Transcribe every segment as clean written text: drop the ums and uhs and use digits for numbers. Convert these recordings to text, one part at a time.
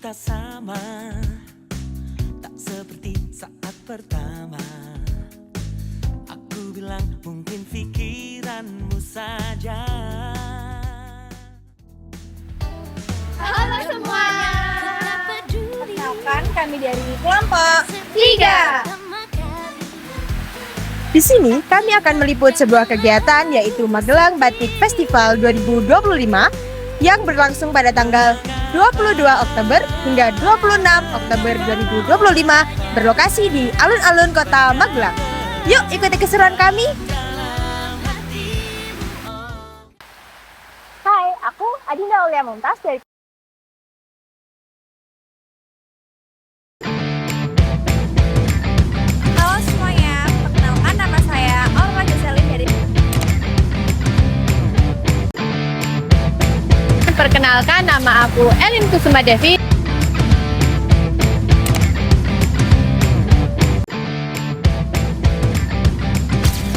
terasa sama, tak seperti saat pertama. Aku bilang mungkin pikiranmu saja. Halo semuanya. Perkenalkan kami dari kelompok 3. Di sini kami akan meliput sebuah kegiatan yaitu Magelang Batik Festival 2025 yang berlangsung pada tanggal 22 Oktober hingga 26 Oktober 2025 berlokasi di alun-alun Kota Magelang. Yuk ikuti keseruan kami. Hai, aku Adinda Aulia Mumtaz dari Halo semuanya, perkenalkan nama saya Aura Joselin dari Perkenalkan nama aku Elin Kusuma Devi.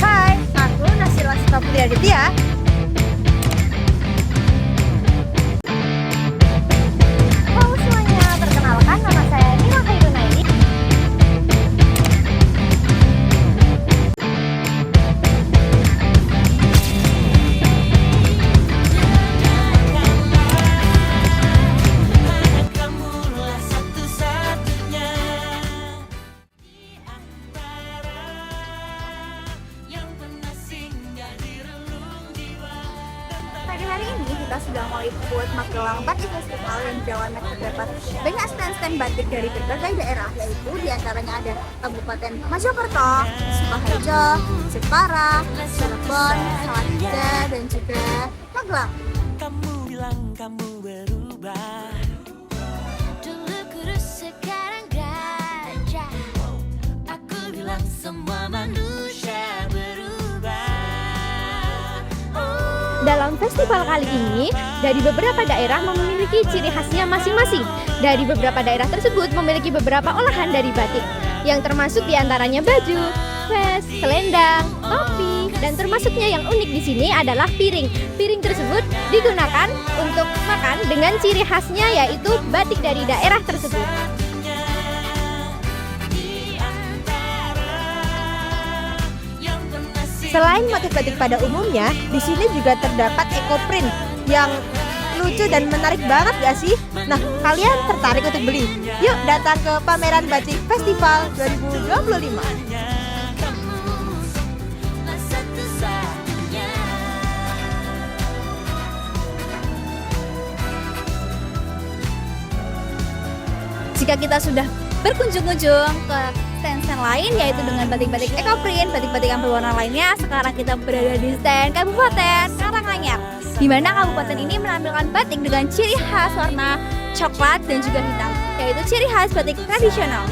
Hai, aku Nasila Sukaputri Aditya. Halo semuanya, perkenalkan nama saya Nila Khairunaydi. Hanya kamulah satu-satunya di antara yang pernah singgah di relung jiwa. Pagi hari ini kita sudah meliput Magelang Batik Festival yang di dalamnya terdapat banyak stand-stand batik dari berbagai daerah, yaitu diantaranya ada Kabupaten Mojokerto, Sukoharjo, Jepara, Cirebon, Salatiga, dan juga Magelang. Kamu bilang kamu berubah. Dulu kurus sekarang gajah. Aku bilang semua manusia berubah. Dalam festival kali ini, dari beberapa daerah memiliki ciri khasnya masing-masing. Dari beberapa daerah tersebut memiliki beberapa olahan dari batik, yang termasuk diantaranya baju, vest, selendang, topi, dan termasuknya yang unik di sini adalah piring. Piring tersebut digunakan untuk makan dengan ciri khasnya yaitu batik dari daerah tersebut. Selain motif batik pada umumnya, di sini juga terdapat eco-print yang lucu dan menarik banget gak sih? Nah, kalian tertarik untuk beli? Yuk datang ke pameran Batik Festival 2025. Jika kita sudah berkunjung-kunjung ke stand-stand lain yaitu dengan batik-batik eco-print, batik-batik yang berwarna lainnya, sekarang kita berada di stand Kabupaten Karanganyar, di mana kabupaten ini menampilkan batik dengan ciri khas warna coklat dan juga hitam, yaitu ciri khas batik tradisional.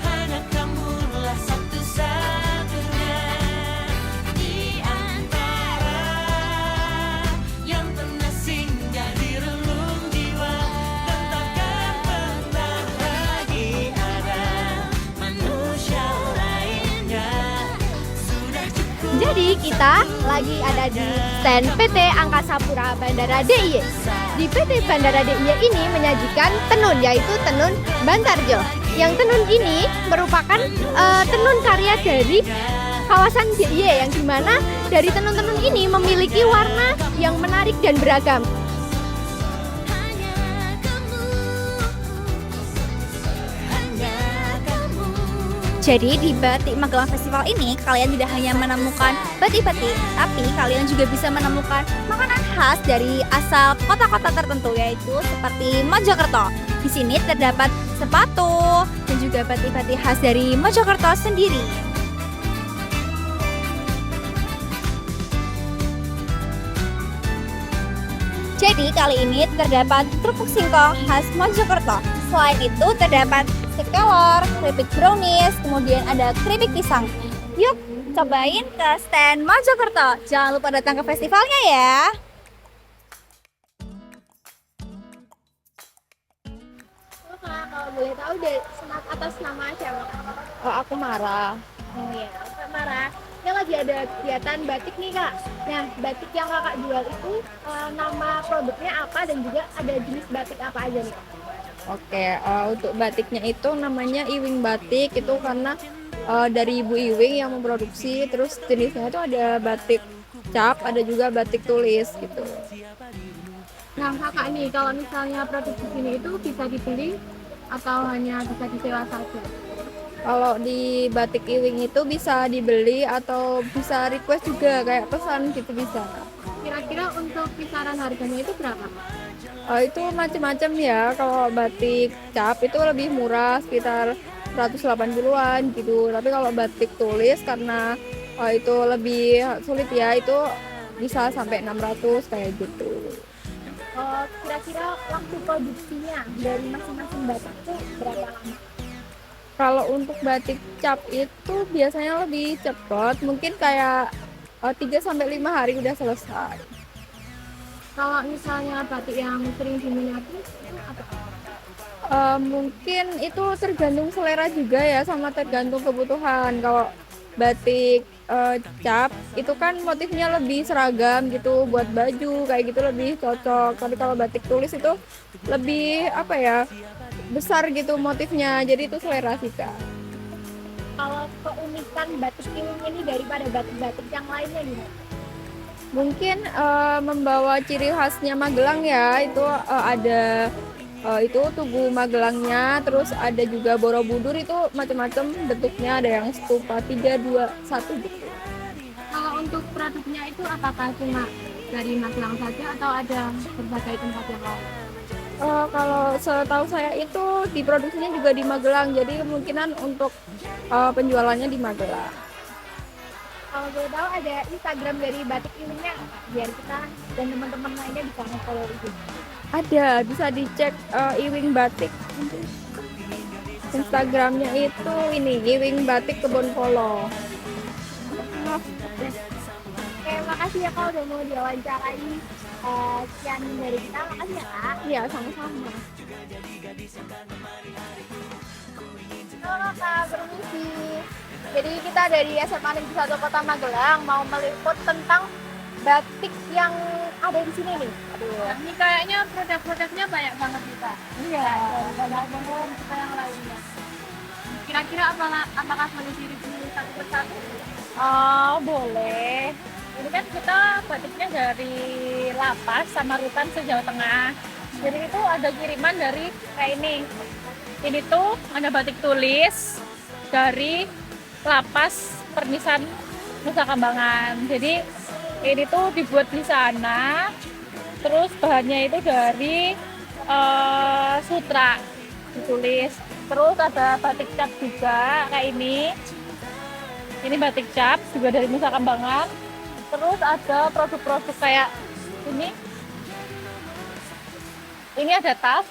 Hanya kamulah satu-satunya di antara yang pernah singgah di relung jiwa, dan takkan pernah lagi ada manusia lainnya. Sudah cukup. Jadi kita lagi ada di stand PT Angkasa Pura Bandara DIY. Di PT Bandara DIY ini menyajikan tenun, yaitu tenun Bantarjo. Yang tenun ini merupakan tenun karya dari kawasan DIY, yang dimana dari tenun-tenun ini memiliki warna yang menarik dan beragam. Jadi di Batik Magelang Festival ini kalian tidak hanya menemukan batik-batik, tapi kalian juga bisa menemukan makanan khas dari asal kota-kota tertentu, yaitu seperti Mojokerto. Di sini terdapat sepatu dan juga batik-batik khas dari Mojokerto sendiri. Jadi kali ini terdapat kerupuk singkong khas Mojokerto. Selain itu terdapat steak kelor, keripik brownies, kemudian ada keripik pisang. Yuk cobain ke stand Mojokerto. Jangan lupa datang ke festivalnya ya. Kalau boleh tahu dari atas nama siapa? Oh, aku marah. Oh iya, Kak Mara. Ini lagi ada kegiatan batik nih kak. Nah, batik yang kakak jual itu nama produknya apa dan juga ada jenis batik apa aja nih kak? Oke, untuk batiknya itu namanya Iwing Batik itu karena dari Ibu Iwing yang memproduksi. Terus jenisnya itu ada batik cap, ada juga batik tulis gitu. Nah kakak ini kalau misalnya produk di sini itu bisa dibeli atau hanya bisa disewa saja? Kalau di batik Iwing itu bisa dibeli atau bisa request juga kayak pesan gitu bisa. Kira-kira untuk kisaran harganya itu berapa? Itu macam-macam ya. Kalau batik cap itu lebih murah sekitar 180-an gitu. Tapi kalau batik tulis karena itu lebih sulit ya, itu bisa sampai 600 kayak gitu. Kira-kira waktu produksinya dari masing-masing batik itu berapa lama? Kalau untuk batik cap itu biasanya lebih cepat, mungkin kayak 3 sampai 5 hari udah selesai. Kalau misalnya batik yang sering diminati itu apa? Mungkin itu tergantung selera juga ya, sama tergantung kebutuhan. Kalau batik cap itu kan motifnya lebih seragam gitu, buat baju kayak gitu lebih cocok. Tapi kalau batik tulis itu lebih apa ya, besar gitu motifnya, jadi itu selera sih kak. Kalau keunikan batik Iwing ini daripada batik-batik yang lainnya nih Kak? Mungkin membawa ciri khasnya Magelang ya, itu ada itu Tugu Magelangnya, terus ada juga Borobudur, itu macam-macam bentuknya, ada yang stupa 3, 2, 1 gitu. Kalau untuk produknya itu apakah cuma dari Magelang saja atau ada berbagai tempat yang lain? Kalau setahu saya itu diproduksinya juga di Magelang, jadi kemungkinan untuk penjualannya di Magelang. Kalau boleh tahu ada Instagram dari batik Iwingnya biar kita dan teman-teman lainnya bisa follow itu. Ada, bisa dicek Iwing Batik. Instagramnya itu ini Iwing Batik Kebon Polo. Oke, makasih ya kak udah mau diwawancarai. Sekian dari kita, makasih ya kak. Iya, sama-sama. Halo kak, permisi. Jadi kita dari SMA Negeri 1 Kota Magelang mau meliput tentang batik yang ada di sini nih. Aduh. Ini kayaknya produk-produknya banyak banget kita. Iya. Banyak banget kita yang lainnya. Kira-kira apakah boleh direview satu persatu? Oh, boleh. Ini kan kita batiknya dari Lapas sama Rutan se-Jawa Tengah. Jadi itu ada kiriman dari kayak ini. Ini tuh ada batik tulis dari Lapas Permisan Nusa Kambangan. Jadi ini tuh dibuat di sana. Terus bahannya itu dari sutra ditulis. Terus ada batik cap juga kayak ini. Ini batik cap juga dari Nusa Kambangan. Terus ada produk-produk kayak ini. Ini ada tas.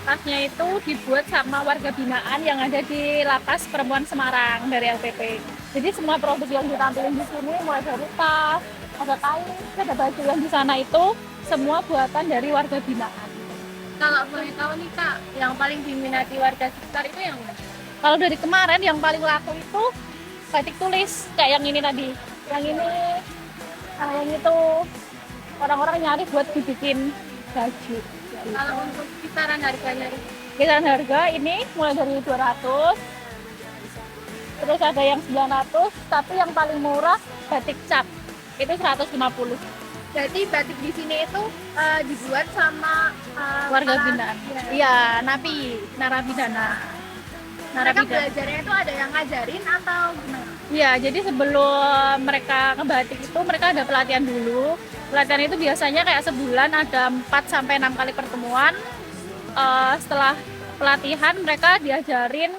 Tasnya itu dibuat sama warga binaan yang ada di Lapas Perempuan Semarang dari LPP. Jadi semua produk yang ditampilin di sini, mulai dari tas, ada kain, ada baju yang di sana itu semua buatan dari warga binaan. Kalau boleh tahu nih kak, yang paling diminati warga sekitar itu yang mana? Kalau dari kemarin yang paling laku itu batik tulis kayak yang ini tadi, yang ini, yang itu orang-orang nyari buat dibikin baju. Kalau untuk kisaran harganya? Kisaran harga ini mulai dari 200, terus ada yang 900, tapi yang paling murah batik cap itu 150. Jadi batik di sini itu dibuat sama Warga para- binaan. Iya. Narapidana. Mereka belajarnya itu ada yang ngajarin atau gimana? Iya, jadi sebelum mereka ngebatik itu mereka ada pelatihan dulu. Pelatihan itu biasanya kayak sebulan ada 4 sampai 6 kali pertemuan. Setelah pelatihan mereka diajarin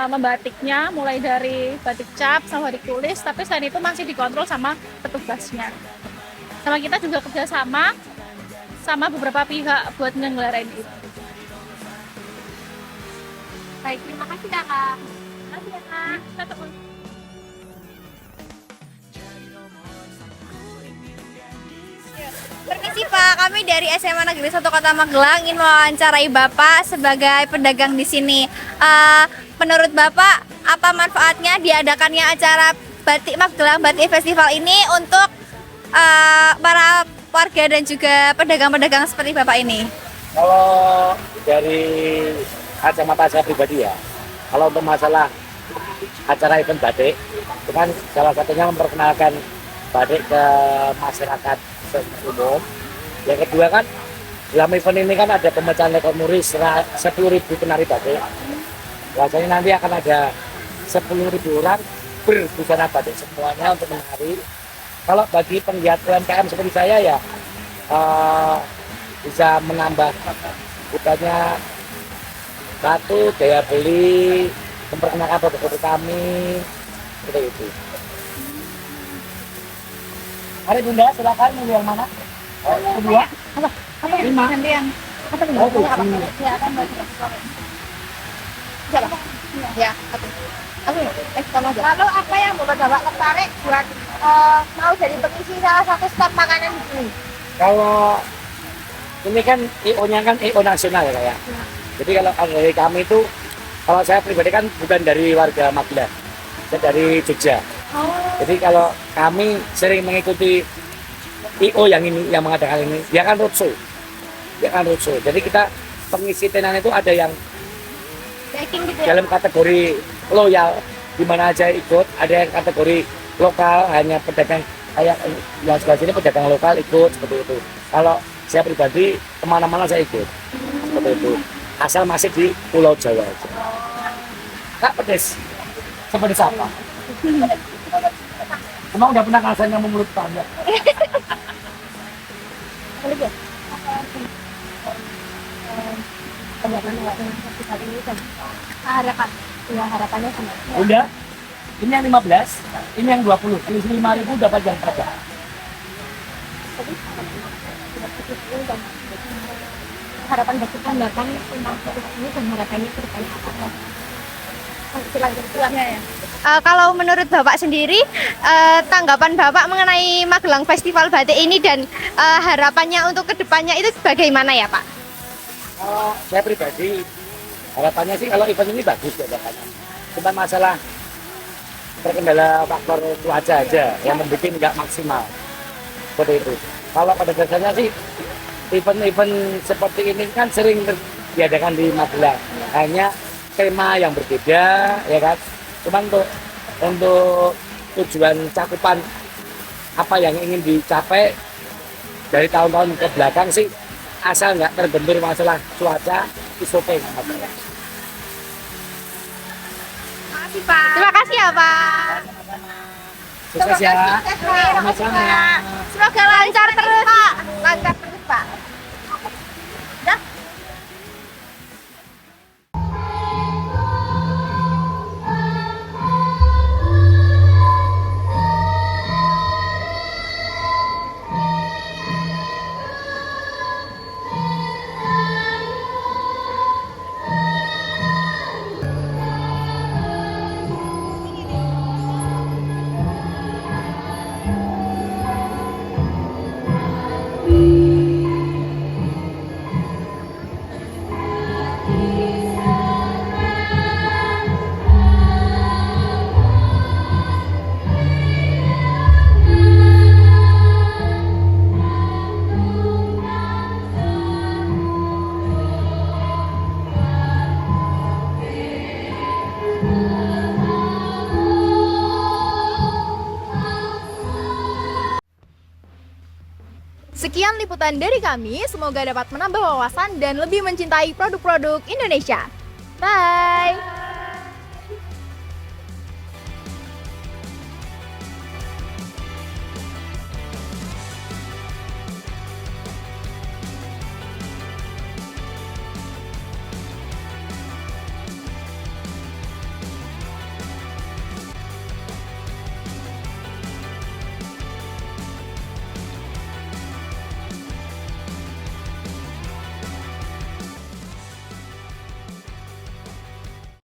membatiknya mulai dari batik cap sama batik tulis, tapi selain itu masih dikontrol sama petugasnya. Sama kita juga kerjasama sama beberapa pihak buat nyelenggarain itu. Baik, terima kasih kakak. Terima kasih ya kak. Permisi Pak, kami dari SMA Negeri 1 Kota Magelang ingin mewawancarai Bapak sebagai pedagang di sini. menurut Bapak apa manfaatnya diadakannya acara Batik Magelang Batik Festival ini untuk para warga dan juga pedagang-pedagang seperti Bapak ini? Kalau dari kacamata saya pribadi ya, kalau untuk masalah acara event batik, itu kan salah satunya memperkenalkan batik ke masyarakat umum. Yang kedua kan, dalam event ini kan ada pemecahan rekor muri 10.000 penari batik. Biasanya nanti akan ada 10.000 orang berbusana batik semuanya untuk menari. Kalau bagi penggiat UMKM seperti saya ya, bisa menambah bukannya satu daya beli, memperkenalkan produk-produk kami seperti itu. Mari Bunda, silakan milih yang mana? Kedua? Apa? Lima. Gantian. Apa nih? Oh, tuh. Ya, kan siapa? Ya, oke. Oke, kamu aja. Lalu apa yang membuat Bapak tertarik buat mau jadi pengisi salah satu stok makanan di sini? Kalau ini kan IO-nya kan IO nasional ya kayak. Jadi kalau dari kami itu, kalau saya pribadi kan bukan dari warga Magelang, saya dari Jogja. Jadi kalau kami sering mengikuti IO yang ini, yang mengadakan ini, dia kan roadshow. Jadi kita pengisi tenan itu ada yang dalam kategori loyal, di mana aja ikut, ada yang kategori lokal, hanya pedagang kayak yang sebelah sini pedagang lokal ikut seperti itu. Kalau saya pribadi kemana-mana saya ikut seperti itu, asal masih di Pulau Jawa aja. Kak, pedes sepedes apa? Emang udah pernah ngerasain yang mulut panjang? Harapannya sama. Udah, ini yang 15, ini yang 20, ini 5.000 dapat yang pajak. Harapan bagi tanggapan tentang ini dan harapannya terkait apa? Silakan. Kalau menurut Bapak sendiri, tanggapan Bapak mengenai Magelang Festival Batik ini dan harapannya untuk kedepannya itu bagaimana ya Pak? Saya pribadi harapannya sih kalau event ini bagus ya bahkannya. Cuma masalah terkendala faktor cuaca aja yang membuat nggak maksimal seperti itu. Kalau pada dasarnya sih event-event seperti ini kan sering diadakan di Magelang, hanya tema yang berbeda ya kan. Cuma untuk tujuan cakupan apa yang ingin dicapai dari tahun-tahun ke belakang sih, asal nggak terbentur masalah cuaca, is okay. Makasih Pak. Terima kasih ya Pak. Sukses ya. Sama-sama. Semoga lancar terus. Pak. Lancar terus Pak. Dah. Sekian liputan dari kami, semoga dapat menambah wawasan dan lebih mencintai produk-produk Indonesia. Bye!